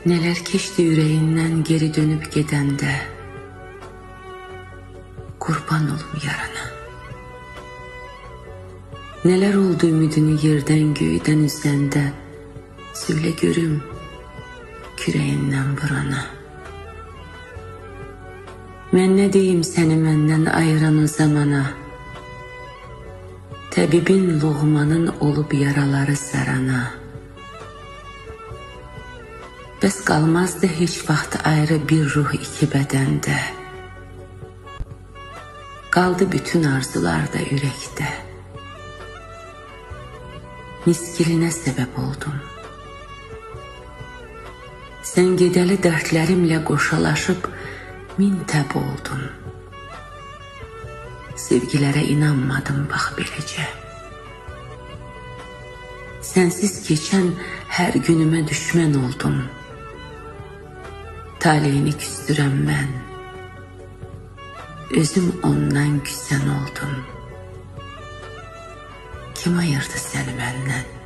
Neler keçdi yüreğinden geri dönüp gedəndə, qurban olum yarana. Neler oldu ümidini yerden göyden üzəndə, söylə görüm küreğinden vurana. Mən nə deyim səni məndən ayıran o zamana, təbibin loğmanın olub yaraları sarana. Bəs qalmazdı heç vaxt ayrı bir ruh iki bədəndə, qaldı bütün arzular da ürəkdə. Miskilinə səbəb oldum. Sən gedəli dərdlərimlə qoşalaşıb min təb oldun. Sevgilərə inanmadım bax beləcə. Sənsiz keçən hər günümə düşmən oldum. Taleyini küstürən mən, özüm ondan küsən oldum. Kim ayırdı səni məndən?